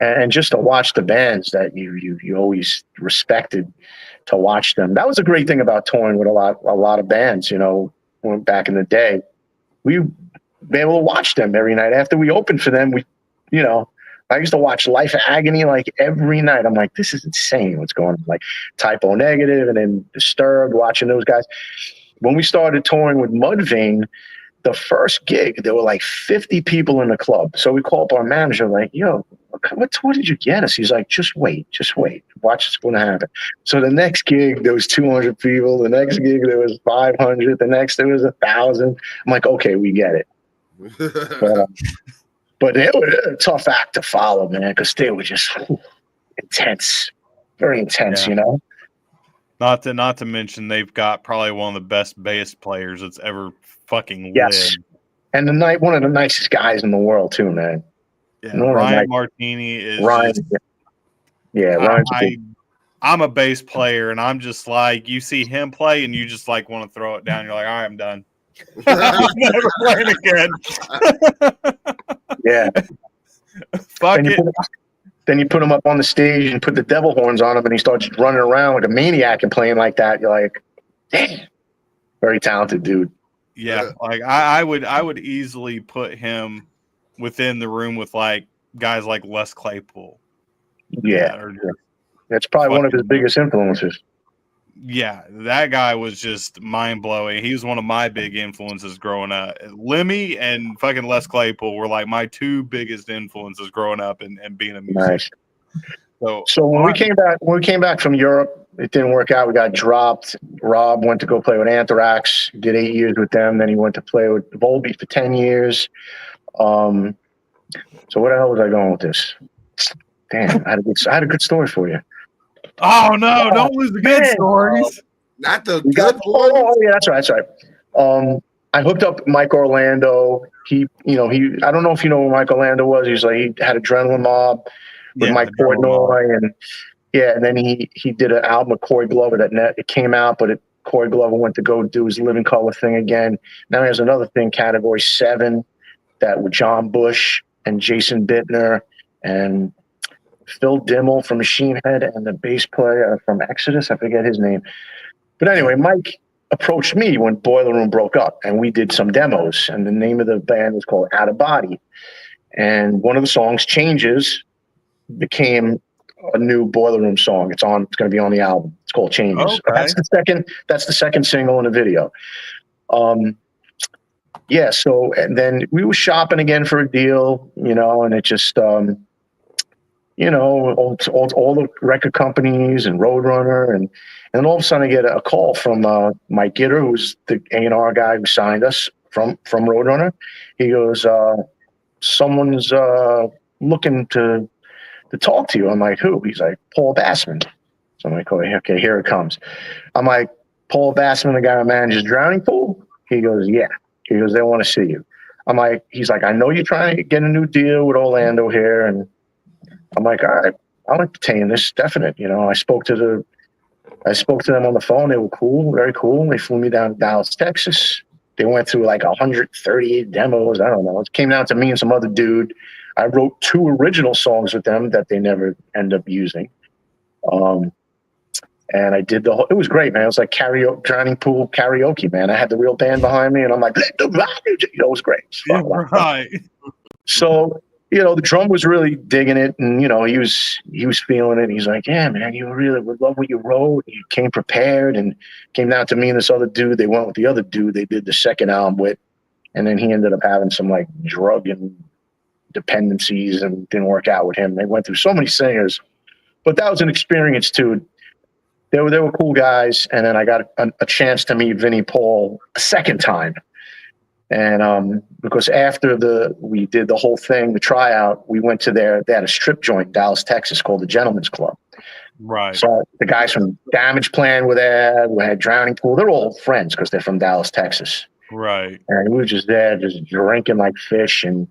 And just to watch the bands that you always respected, to watch them. That was a great thing about touring with a lot of bands. Back in the day, we be able to watch them every night after we opened for them. I used to watch Life of Agony like every night. I'm like, this is insane. What's going on? Like Typo Negative and then Disturbed, watching those guys. When we started touring with Mudvayne, the first gig, there were like 50 people in the club. So we called up our manager, like, yo, what tour did you get us? He's like, just wait. Watch what's going to happen. So the next gig, there was 200 people. The next gig, there was 500. The next, there was 1,000. I'm like, okay, we get it. But it was a tough act to follow, man, because they were just intense, very intense, Not to mention they've got probably one of the best bass players that's ever fucking lived. And one of the nicest guys in the world too, man. Yeah, Ryan Martini is Ryan. Ryan's I'm a bass player, and I'm just like, you see him play, and you just like want to throw it down. You're like, all right, I'm done. I'm never playing again. Yeah. Fuck it. Then you put him up on the stage and put the devil horns on him, and he starts running around like a maniac and playing like that. You're like, damn, very talented dude. Yeah, like I would easily put him within the room with like guys like Les Claypool. Yeah, that's probably one of his biggest influences. Yeah, that guy was just mind blowing. He was one of my big influences growing up. Lemmy and fucking Les Claypool were like my 2 biggest influences growing up and being a musician. Nice. So when we came back from Europe, it didn't work out. We got dropped. Rob went to go play with Anthrax, did 8 years with them. Then he went to play with Volbeat for 10 years. So where the hell was I going with this? Damn, I had a good story for you. Oh no! Don't lose the good stories. Not the good ones. Oh yeah, that's right. I hooked up with Mike Orlando. I don't know if you know who Mike Orlando was. He had Adrenaline Mob with Mike Portnoy, and then he did an album with Corey Glover it came out, but Corey Glover went to go do his Living Color thing again. Now he has another thing, Category 7, that with John Bush and Jason Bittner and Phil Dimmel from Machine Head and the bass player from Exodus. I forget his name. But anyway, Mike approached me when Boiler Room broke up, and we did some demos. And the name of the band was called Out of Body. And one of the songs, Changes, became a new Boiler Room song. It's going to be on the album. It's called Changes. Okay. That's the second single in the video. Yeah. So, and then we were shopping again for a deal, and it just, all the record companies and Roadrunner, and all of a sudden I get a call from Mike Gitter, who's the A&R guy who signed us from Roadrunner. He goes, someone's looking to talk to you. I'm like, who? He's like, Paul Bassman. So I'm like, oh, okay, here it comes. I'm like, Paul Bassman, the guy who manages Drowning Pool? He goes, yeah. He goes, they want to see you. He's like, I know you're trying to get a new deal with Orlando here. And I'm like, all right, I'll entertain this, definite. I spoke to them on the phone. They were cool, very cool. They flew me down to Dallas, Texas. They went through like 138 demos. I don't know. It came down to me and some other dude. I wrote 2 original songs with them that they never end up using. And I did it was great, man. It was like Drowning Pool karaoke, man. I had the real band behind me, and I'm like, let the rock, it was great. Yeah, right. So, the drum was really digging it, and, he was feeling it. He's like, yeah, man, you really would love what you wrote. You came prepared, and came down to me and this other dude. They went with the other dude they did the second album with, and then he ended up having some, like, drug and dependencies, and didn't work out with him. They went through so many singers, but that was an experience, too. They were cool guys, and then I got a chance to meet Vinnie Paul a second time. And because after we did the whole thing, the tryout, we went to they had a strip joint in Dallas, Texas called the Gentleman's Club. Right. So the guys from Damage Plan were there. We had Drowning Pool. They're all friends because they're from Dallas, Texas. Right. And we were just there, just drinking like fish. And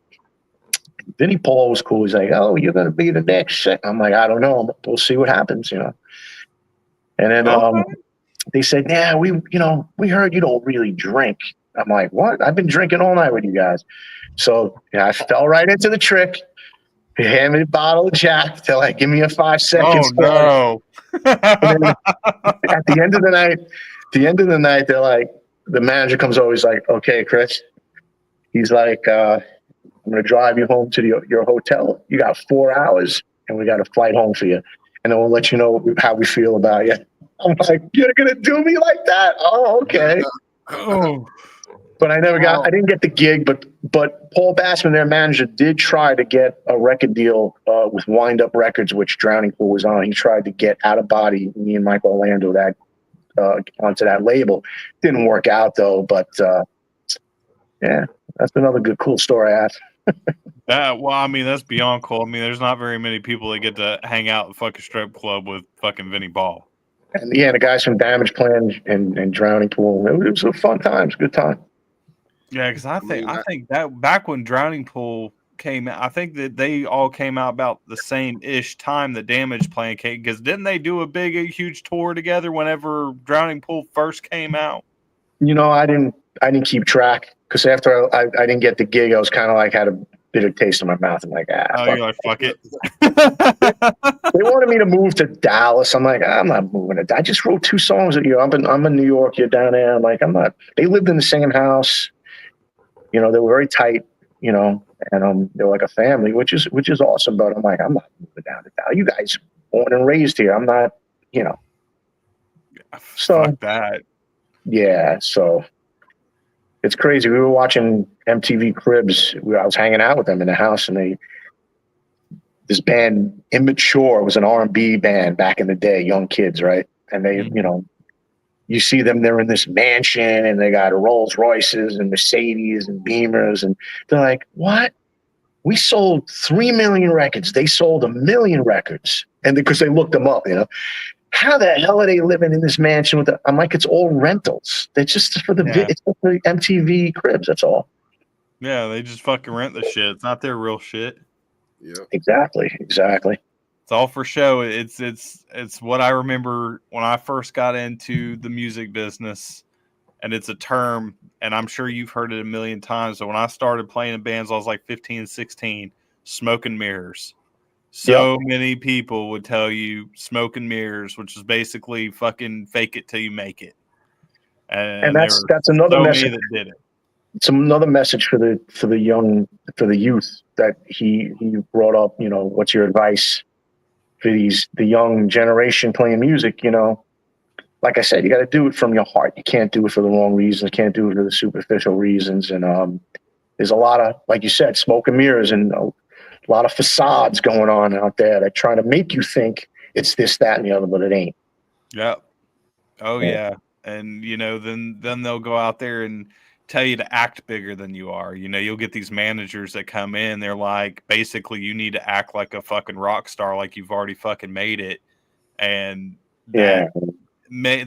Vinnie Paul was cool. He's like, oh, you're going to be the next set. I'm like, I don't know. We'll see what happens, And then they said, yeah, we heard you don't really drink. I'm like, what? I've been drinking all night with you guys. So I fell right into the trick. He handed me a bottle of Jack. They're like, give me a 5 seconds. Oh, no. At the end of the night, they're like, the manager comes over. He's like, okay, Chris. He's like, I'm going to drive you home to your hotel. You got 4 hours, and we got a flight home for you. And then we'll let you know how we feel about you. I'm like, you're going to do me like that? Oh, okay. Oh. But I didn't get the gig, but Paul Bassman, their manager, did try to get a record deal with Wind Up Records, which Drowning Pool was on. He tried to get Out of Body, me and Mike Orlando, onto that label. Didn't work out, though. But, yeah, that's another cool story I have. That's beyond cool. There's not very many people that get to hang out at fucking strip club with fucking Vinnie Ball. And yeah, the guys from Damage Plan and Drowning Pool. It was a fun time. It was a good time. Yeah, because I think that back when Drowning Pool came out, I think that they all came out about the same-ish time the Damage Plan came. Because didn't they do a huge tour together whenever Drowning Pool first came out? I didn't keep track because after I didn't get the gig, I was kind of like had a bitter taste in my mouth. I'm like, you're like, fuck it. They wanted me to move to Dallas. I'm like, I'm not moving to. I just wrote 2 songs with you. I'm in New York. You're down there. I'm like, I'm not. They lived in the same house. They were very tight. And they were like a family, which is awesome. But I'm like, I'm not moving down to Dallas. You guys born and raised here. I'm not. So fuck that. Yeah. So it's crazy. We were watching MTV Cribs. I was hanging out with them in the house, and this band, Immature, was an R&B band back in the day, young kids, right? And they, you see them, they're in this mansion, and they got Rolls Royces and Mercedes and Beamers, and they're like, what? We sold 3 million records. They sold 1 million records. And because they looked them up, how the hell are they living in this mansion I'm like, it's all rentals. It's just for it's for the MTV Cribs. That's all. Yeah, they just fucking rent the shit. It's not their real shit. Yeah, exactly. It's all for show. It's what I remember when I first got into the music business, and it's a term, and I'm sure you've heard it a million times. But when I started playing in bands, I was like 15, 16, smoke and mirrors. So many people would tell you smoke and mirrors, which is basically fucking fake it till you make it. and that's another so message. many that did it. It's another message for the youth that he brought up. You know, what's your advice for the young generation playing music? You know, like I said, you got to do it from your heart. You can't do it for the wrong reasons. Can't do it for the superficial reasons. And there's a lot of, like you said, smoke and mirrors, and a lot of facades going on out there that trying to make you think it's this, that, and the other, but it ain't. Yep. Oh yeah. And you know, then they'll go out there and tell you to act bigger than you are. You know, you'll get these managers that come in, they're like, basically, you need to act like a fucking rock star, like you've already fucking made it. And that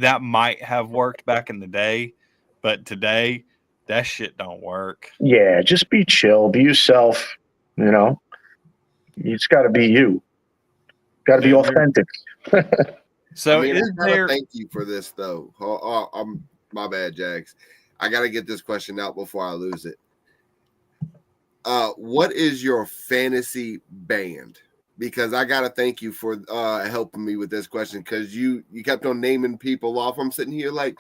that might have worked back in the day, but today that shit don't work. Yeah, just be chill, be yourself. You know, you just got to be you. Got to be authentic. So I mean, is I there? thank you for this though. My bad, Jagz. I got to get this question out before I lose it. What is your fantasy band? Because I got to thank you for helping me with this question, because you kept on naming people off. I'm sitting here like,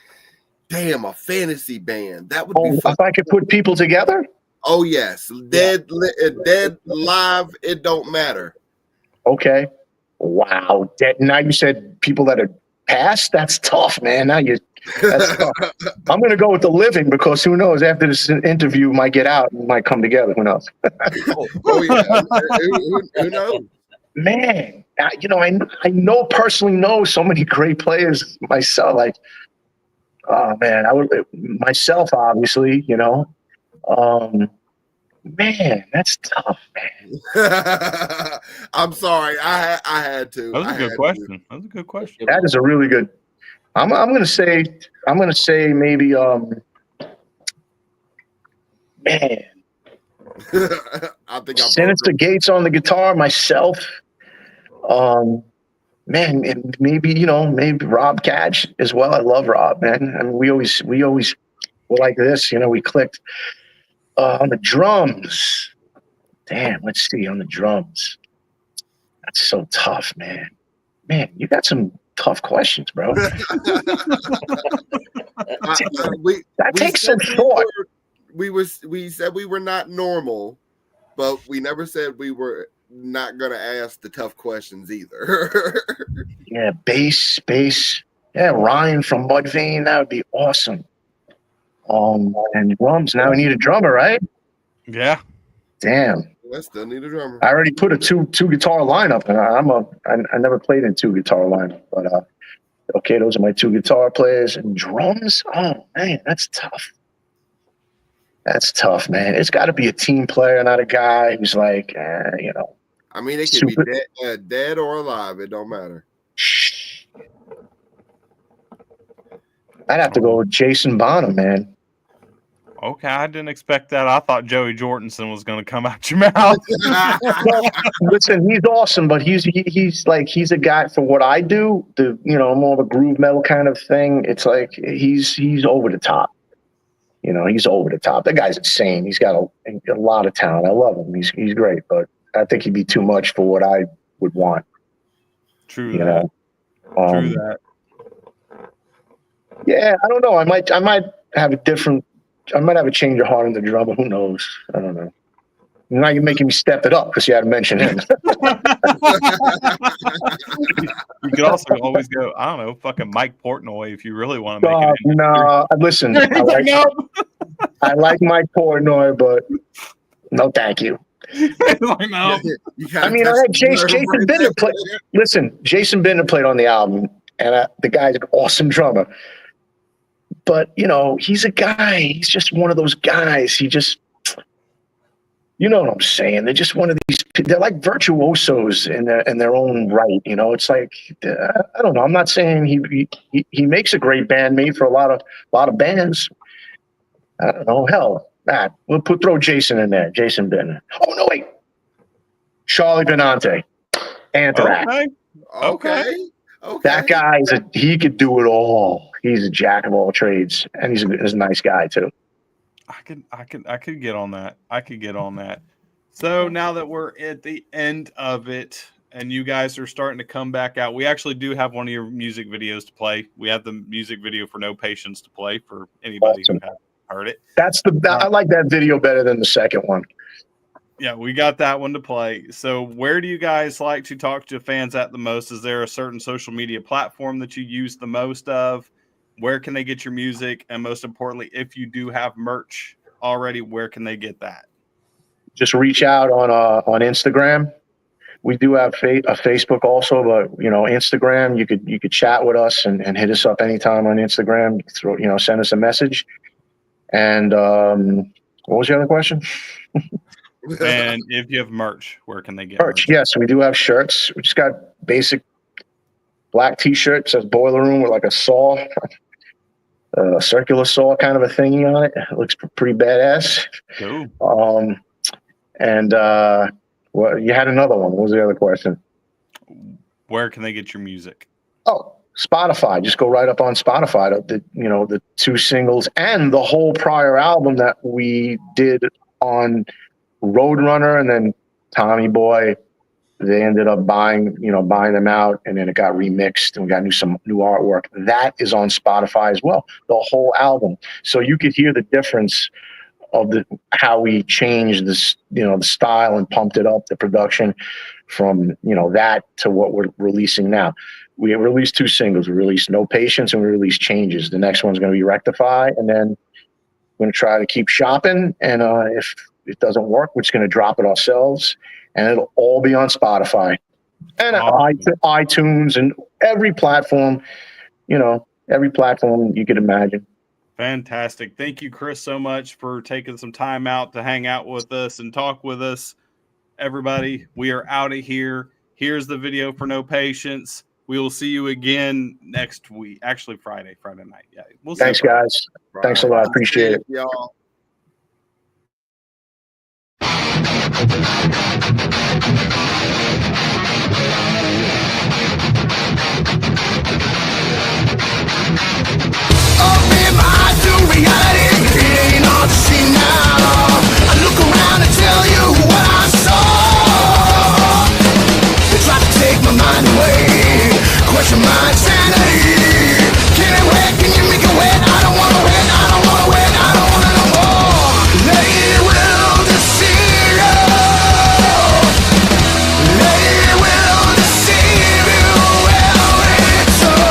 damn, a fantasy band. That would be fun. If I could put people together? Oh, yes. Dead, live, it don't matter. Okay. Wow. Now you said people that are past? That's tough, man. That's tough. I'm going to go with the living, because who knows, after this interview might get out and might come together. Who knows? Oh, yeah. Who knows? Man, you know, I know personally know so many great players myself. Like, oh man, I would myself, obviously, you know. Man, that's tough, man. I'm sorry, I had to. That was a good question. That was a good question. That is a really good. I'm gonna say maybe man. I think Sinister Gates on the guitar, myself. Man, and maybe Rob Catch as well. I love Rob, man. I mean, we always were like this, you know. We clicked on the drums. Damn, let's see on the drums. That's so tough, man. Man, you got some tough questions, bro. That takes some thought. We said we were not normal, but we never said we were not gonna ask the tough questions either. Yeah, bass. Yeah, Ryan from Mudvayne, that would be awesome. And drums. Now we need a drummer, right? Yeah. Damn. I still need a drummer. I already put a two guitar lineup, and I never played in two guitar lineup, but okay, those are my two guitar players and drums. Oh man, that's tough. That's tough, man. It's got to be a team player, not a guy who's like, you know. I mean, it can be dead or alive. It don't matter. I'd have to go with Jason Bonham, man. Okay, I didn't expect that. I thought Joey Jordanson was going to come out your mouth. Listen, he's awesome, but he's a guy for what I do. More of a groove metal kind of thing. It's like he's over the top. You know, he's over the top. That guy's insane. He's got a lot of talent. I love him. He's great, but I think he'd be too much for what I would want. True that. True that. Yeah, I don't know. I might have a change of heart in the drummer. Who knows? I don't know. Now you're making me step it up because you had to mention him. You could also always go, I don't know, fucking Mike Portnoy if you really want to make it. No, listen. I like Mike Portnoy, but no, thank you. No. I mean, I had Jason Bennett play. Listen, Jason Bennett played on the album, and the guy's an awesome drummer. But he's a guy. He's just one of those guys. He just, you know what I'm saying? They're just one of these. They're like virtuosos in their own right. You know, it's like I don't know. I'm not saying he makes a great bandmate for a lot of bands. I don't know. Hell, we'll throw Jason in there. Jason Bennett. Oh no, wait. Charlie Benante, Anthrax. Okay. That guy he could do it all. He's a jack of all trades, and he's a nice guy too. I could get on that. I could get on that. So now that we're at the end of it, and you guys are starting to come back out. We actually do have one of your music videos to play. We have the music video for No Patience to play for anybody who hasn't heard it. I like that video better than the second one. Yeah, we got that one to play. So where do you guys like to talk to fans at the most? Is there a certain social media platform that you use the most of? Where can they get your music? And most importantly, if you do have merch already, where can they get that? Just reach out on Instagram. We do have a Facebook also, but Instagram, you could chat with us and hit us up anytime on Instagram. Send us a message. And what was the other question? And if you have merch, where can they get merch? Yes, we do have shirts. We just got basic black T-shirt, says Boiler Room with like a saw, a circular saw kind of a thingy on it. It looks pretty badass. Cool. And well, you had another one. What was the other question? Where can they get your music? Oh, Spotify. Just go right up on Spotify. The 2 singles and the whole prior album that we did on Roadrunner, and then Tommy Boy, they ended up buying them out, and then it got remixed and we got some new artwork. That is on Spotify as well, the whole album. So you could hear the difference of how we changed this, the style and pumped it up, the production from, that to what we're releasing now. We released 2 singles. We released No Patience and we released Changes. The next one's going to be Rectify, and then we're going to try to keep shopping. And if it doesn't work, we're just going to drop it ourselves, and it'll all be on Spotify and iTunes and every platform, every platform you could imagine. Fantastic. Thank you, Chris, so much for taking some time out to hang out with us and talk with us. Everybody, we are out of here. Here's the video for No Patience. We will see you again next week. Actually, Friday night. Yeah. We'll see. Thanks, guys. Right. Thanks a lot. Appreciate it. Y'all. Reality, it ain't all to see now. I look around and tell you what I saw. They try to take my mind away, question my insanity. Can it wait? Can you make it wait? I don't wanna wait, I don't wanna wait, I don't wanna no more. They will deceive you. They will deceive you every time.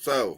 So